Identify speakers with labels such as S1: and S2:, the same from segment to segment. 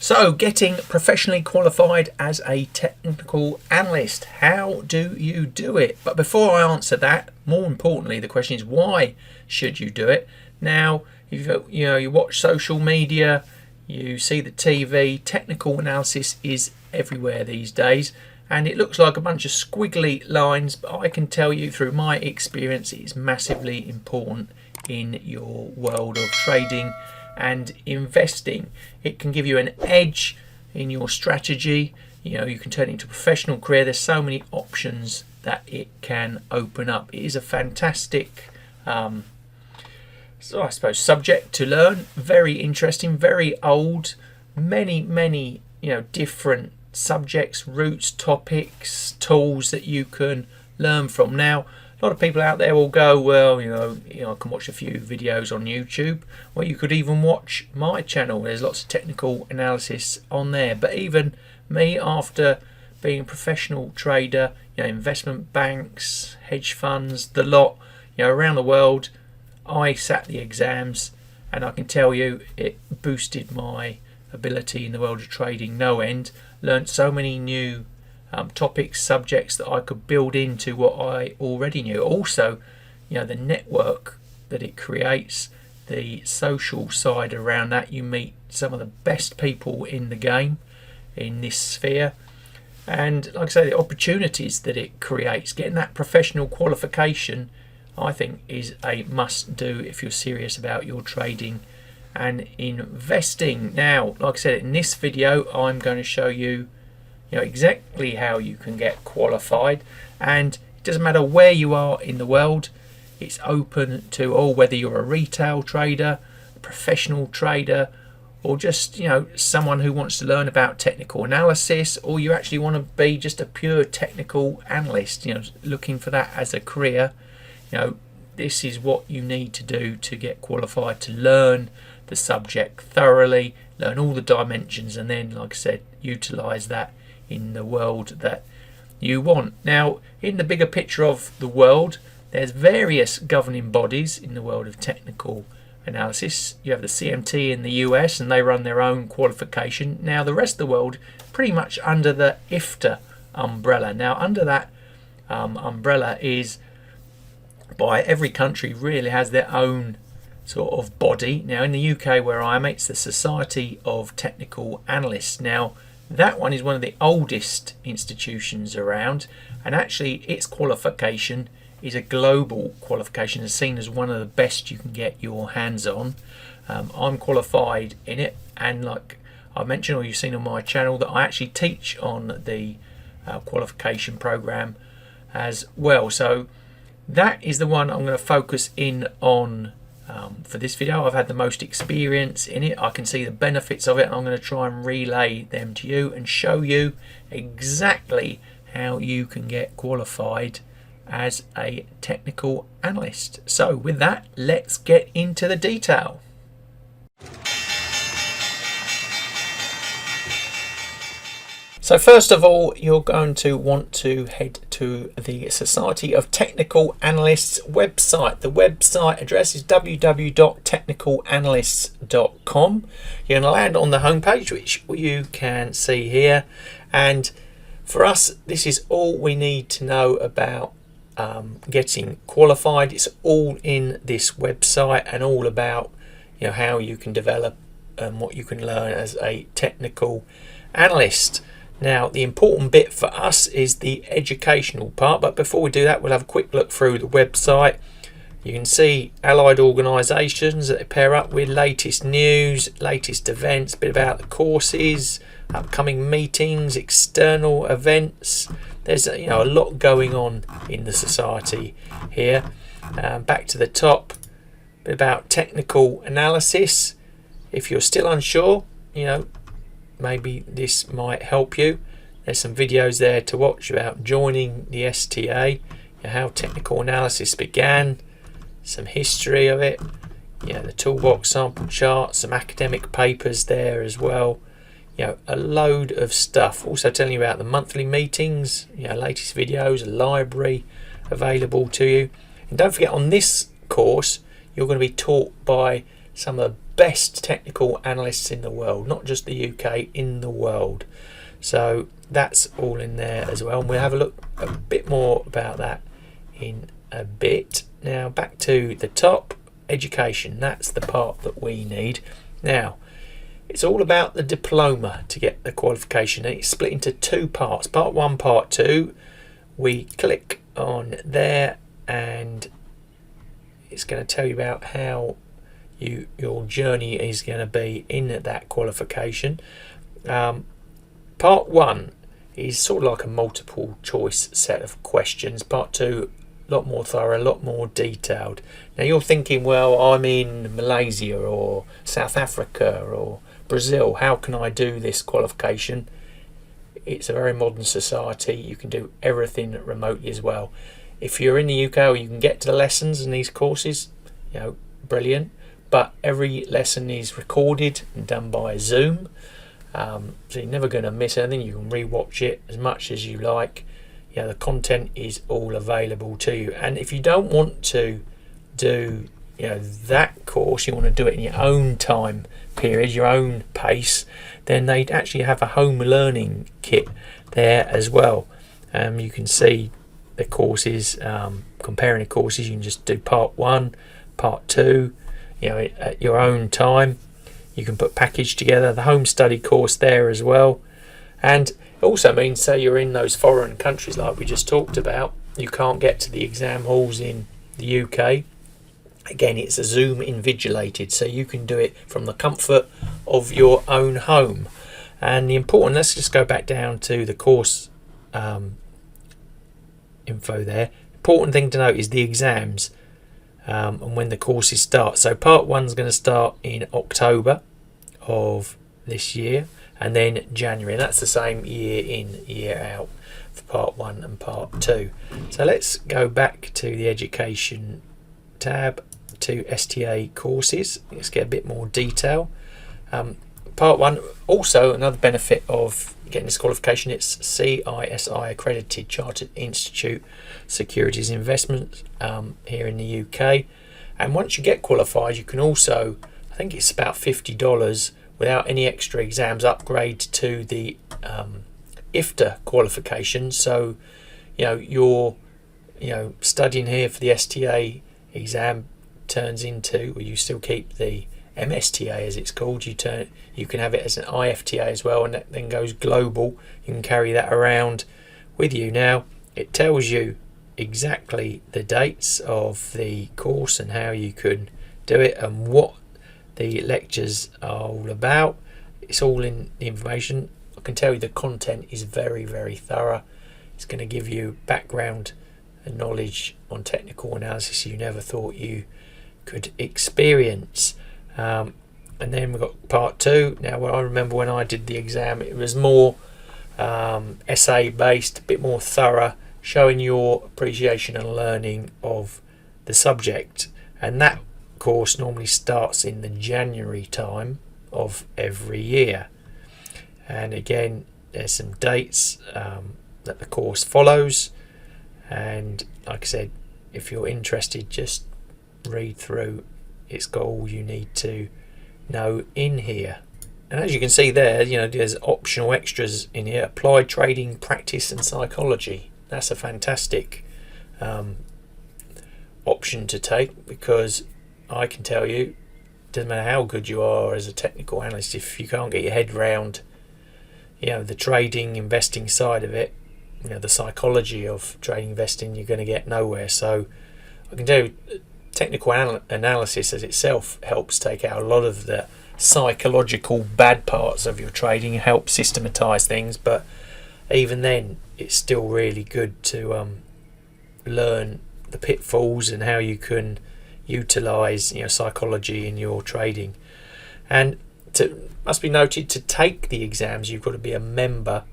S1: So, getting professionally qualified as a technical analyst. How do you do it? But before I answer that, more importantly, the question is why should you do it? Now, if you watch social media, you see the TV, technical analysis is everywhere these days, and it looks like a bunch of squiggly lines, but I can tell you through my experience it is massively important in your world of trading and investing. It can give you an edge in your strategy. You can turn it into a professional career. There's so many options that it can open up. It is a fantastic subject to learn. Very interesting, very old, many different subjects, routes, topics, tools that you can learn from. Now, a lot of people out there will go, well, I can watch a few videos on YouTube. Well, you could even watch my channel. There's lots of technical analysis on there. But even me, after being a professional trader, investment banks, hedge funds, the lot, around the world, I sat the exams, and I can tell you it boosted my ability in the world of trading no end. Learned so many new topics, subjects that I could build into what I already knew. Also, the network that it creates, the social side around that. You meet some of the best people in the game in this sphere, and like I say, the opportunities that it creates. Getting that professional qualification, I think, is a must do if you're serious about your trading and investing. Now, like I said, in this video I'm going to show you exactly how you can get qualified, and it doesn't matter where you are in the world. It's open to all, whether you're a retail trader, a professional trader, or just someone who wants to learn about technical analysis, or you actually want to be just a pure technical analyst, looking for that as a career. This is what you need to do to get qualified, to learn the subject thoroughly, learn all the dimensions, and then, like I said, utilize that in the world that you want. Now, in the bigger picture of the world, there's various governing bodies in the world of technical analysis. You have the CMT in the US, and they run their own qualification. Now, the rest of the world pretty much under the IFTA umbrella. Now, under that umbrella is, by every country really has their own sort of body. Now, in the UK where I'm, it's the Society of Technical Analysts. Now, that one is one of the oldest institutions around, and actually its qualification is a global qualification. It's seen as one of the best you can get your hands on. I'm qualified in it, and like I mentioned, or you've seen on my channel, that I actually teach on the qualification program as well. So that is the one I'm going to focus in on for this video. I've had the most experience in it. I can see the benefits of it, and I'm going to try and relay them to you and show you exactly how you can get qualified as a technical analyst. So with that, let's get into the detail. So first of all, you're going to want to head to the Society of Technical Analysts website. The website address is www.technicalanalysts.com. You're going to land on the homepage, which you can see here. And for us, this is all we need to know about getting qualified. It's all in this website, and all about how you can develop and what you can learn as a technical analyst. Now, the important bit for us is the educational part, but before we do that, we'll have a quick look through the website. You can see allied organisations that they pair up with, latest news, latest events, a bit about the courses, upcoming meetings, external events. There's a lot going on in the society here. Back to the top, a bit about technical analysis. If you're still unsure, maybe this might help you. There's some videos there to watch about joining the STA, how technical analysis began, some history of it, the toolbox sample chart, some academic papers there as well. A load of stuff. Also telling you about the monthly meetings, latest videos, a library available to you. And don't forget, on this course you're going to be taught by some of the best technical analysts in the world, not just the UK, in the world. So that's all in there as well, and we'll have a look a bit more about that in a bit. Now back to the top, education. That's the part that we need. Now it's all about the diploma to get the qualification, and it's split into two parts, part 1, part 2. We click on there and it's going to tell you about how your journey is going to be in that qualification. Part 1 is sort of like a multiple choice set of questions. Part 2, a lot more thorough, a lot more detailed. Now you're thinking, well, I'm in Malaysia or South Africa or Brazil, how can I do this qualification? It's a very modern society, you can do everything remotely as well. If you're in the UK or you can get to the lessons in these courses, brilliant, but every lesson is recorded and done by Zoom, so you're never going to miss anything. You can re-watch it as much as you like. The content is all available to you, and if you don't want to do that course, you want to do it in your own time period, your own pace, then they actually have a home learning kit there as well. You can see the courses, comparing the courses. You can just do part 1, part 2, at your own time. You can put package together, the home study course there as well. And it also means, say you're in those foreign countries like we just talked about, you can't get to the exam halls in the UK. Again, it's a Zoom invigilated, so you can do it from the comfort of your own home. And let's just go back down to the course info there. Important thing to note is the exams and when the courses start. So part 1 is going to start in October of this year, and then January, and that's the same year in, year out for part 1 and part 2. So let's go back to the education tab, to STA Courses. Let's get a bit more detail. Part 1, also another benefit of getting this qualification, it's CISI accredited, Chartered Institute Securities Investments here in the UK. And once you get qualified, you can also, I think it's about $50 without any extra exams, upgrade to the IFTA qualification. So you're studying here for the STA exam turns into, well, you still keep the MSTA as it's called, you can have it as an IFTA as well, and that then goes global. You can carry that around with you. Now it tells you exactly the dates of the course and how you can do it and what the lectures are all about. It's all in the information. I can tell you the content is very, very thorough. It's going to give you background and knowledge on technical analysis you never thought you could experience. And then we've got part 2. Now, I remember when I did the exam, it was more essay based, a bit more thorough, showing your appreciation and learning of the subject. And that course normally starts in the January time of every year. And again, there's some dates that the course follows. And like I said, if you're interested, just read through. It's got all you need to know in here. And as you can see there, there's optional extras in here: applied trading, practice and psychology. That's a fantastic option to take, because I can tell you, doesn't matter how good you are as a technical analyst, if you can't get your head round the trading, investing side of it, the psychology of trading, investing, you're going to get nowhere. So I can tell you, technical analysis as itself helps take out a lot of the psychological bad parts of your trading, help systematize things, but even then it's still really good to learn the pitfalls and how you can utilize psychology in your trading. And must be noted, to take the exams you've got to be a member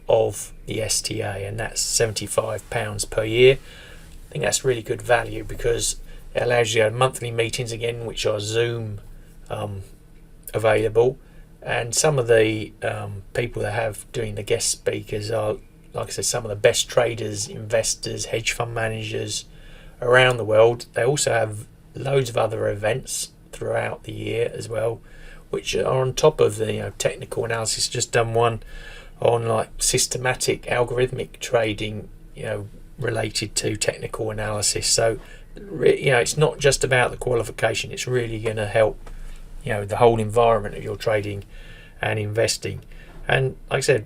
S1: of the STA, and that's £75 per year. I think that's really good value, because it allows you to have monthly meetings again, which are Zoom available, and some of the people that have doing the guest speakers are, like I said, some of the best traders, investors, hedge fund managers around the world. They also have loads of other events throughout the year as well, which are on top of the technical analysis. Just done one on like systematic algorithmic trading, related to technical analysis. So it's not just about the qualification, it's really going to help the whole environment of your trading and investing. And like I said,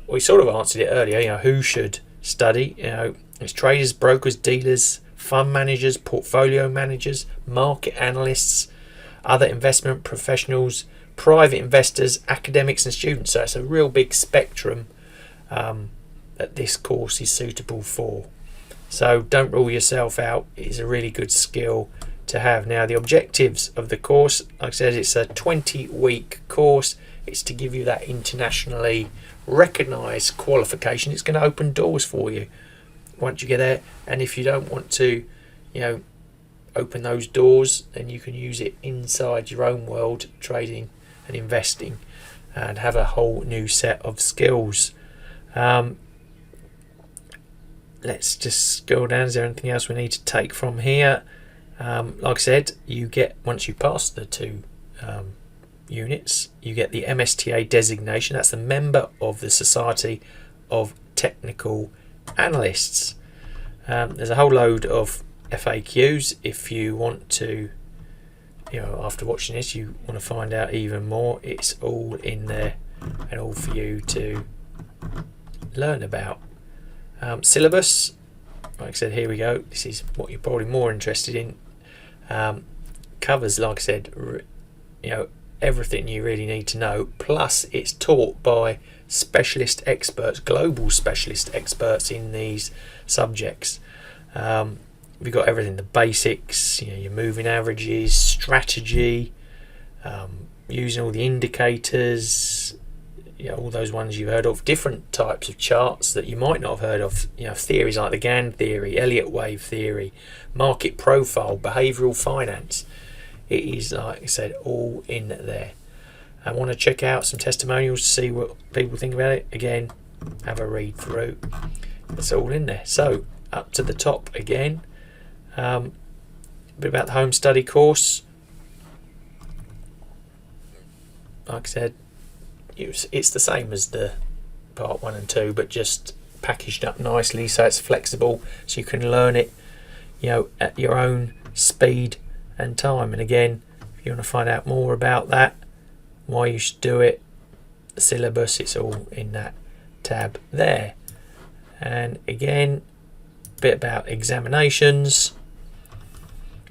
S1: we sort of answered it earlier. Who should study? It's traders, brokers, dealers, fund managers, portfolio managers, market analysts, other investment professionals, private investors, academics and students. So it's a real big spectrum that this course is suitable for. So don't rule yourself out. It's a really good skill to have. Now, the objectives of the course, like I said, it's a 20-week course. It's to give you that internationally recognised qualification. It's going to open doors for you once you get there. And if you don't want to, open those doors, then you can use it inside your own world, trading and investing, and have a whole new set of skills. Let's just scroll down. Is there anything else we need to take from here? Like I said, you get, once you pass the 2 units, you get the MSTA designation. That's the member of the Society of Technical Analysts. There's a whole load of FAQs if you want to, after watching this, you want to find out even more. It's all in there and all for you to learn about. Syllabus, like I said, here we go. This is what you're probably more interested in. Covers, like I said, everything you really need to know. Plus, it's taught by specialist experts, global specialist experts in these subjects. We've got everything: the basics, your moving averages, strategy, using all the indicators. All those ones you've heard of, different types of charts that you might not have heard of, theories like the Gann theory, Elliott wave theory, market profile, behavioural finance. It is, like I said, all in there. I want to check out some testimonials to see what people think about it. Again, have a read through. It's all in there. So up to the top again, a bit about the home study course. Like I said, it's the same as the part 1 and 2, but just packaged up nicely, so it's flexible, so you can learn it at your own speed and time. And again, if you want to find out more about that, why you should do it, the syllabus, it's all in that tab there. And again, a bit about examinations.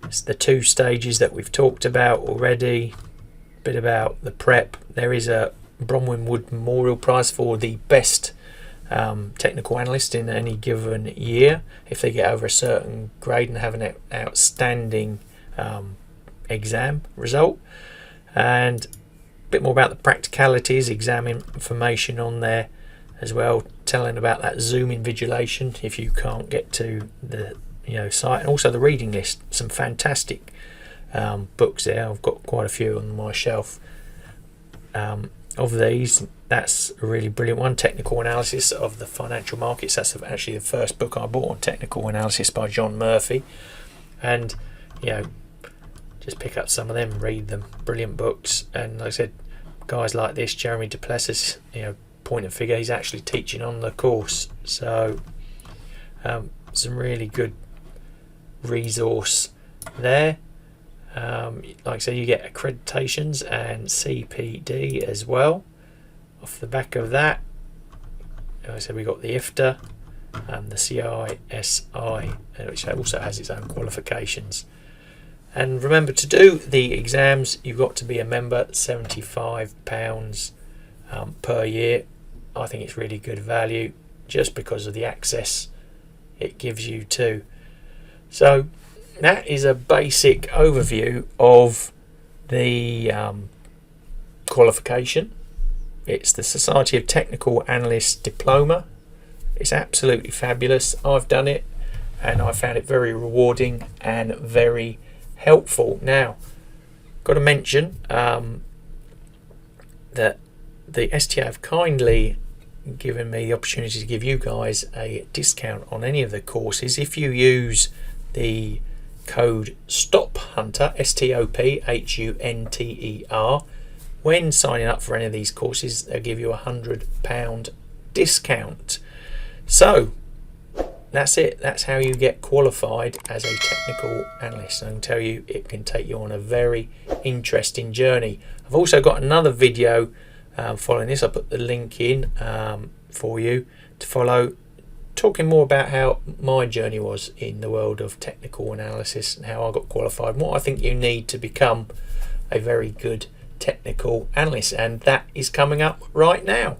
S1: It's the 2 stages that we've talked about already. A bit about the prep. There is a Bronwyn Wood Memorial Prize for the best technical analyst in any given year if they get over a certain grade and have an outstanding exam result. And a bit more about the practicalities, exam information on there as well, telling about that Zoom invigilation if you can't get to the site, and also the reading list. Some fantastic books there. I've got quite a few on my shelf. Of these, that's a really brilliant one, Technical Analysis of the Financial Markets. That's actually the first book I bought on technical analysis by John Murphy. And just pick up some of them, read them. Brilliant books. And like I said, guys like this, Jeremy Duplessis, point and figure, he's actually teaching on the course. So some really good resource there. Like I said, you get accreditations and CPD as well. Off the back of that, like I said, we got the IFTA and the CISI, which also has its own qualifications. And remember, to do the exams, you've got to be a member. £75 per year. I think it's really good value just because of the access it gives you too. So that is a basic overview of the qualification. It's the Society of Technical Analysts Diploma. It's absolutely fabulous. I've done it and I found it very rewarding and very helpful. Now, got to mention that the STA have kindly given me the opportunity to give you guys a discount on any of the courses if you use the code STOPHunter, STOPHUNTER. When signing up for any of these courses, they'll give you £100 discount. So that's it. That's how you get qualified as a technical analyst. I can tell you it can take you on a very interesting journey. I've also got another video following this. I'll put the link in for you to follow, talking more about how my journey was in the world of technical analysis and how I got qualified and what I think you need to become a very good technical analyst. And that is coming up right now.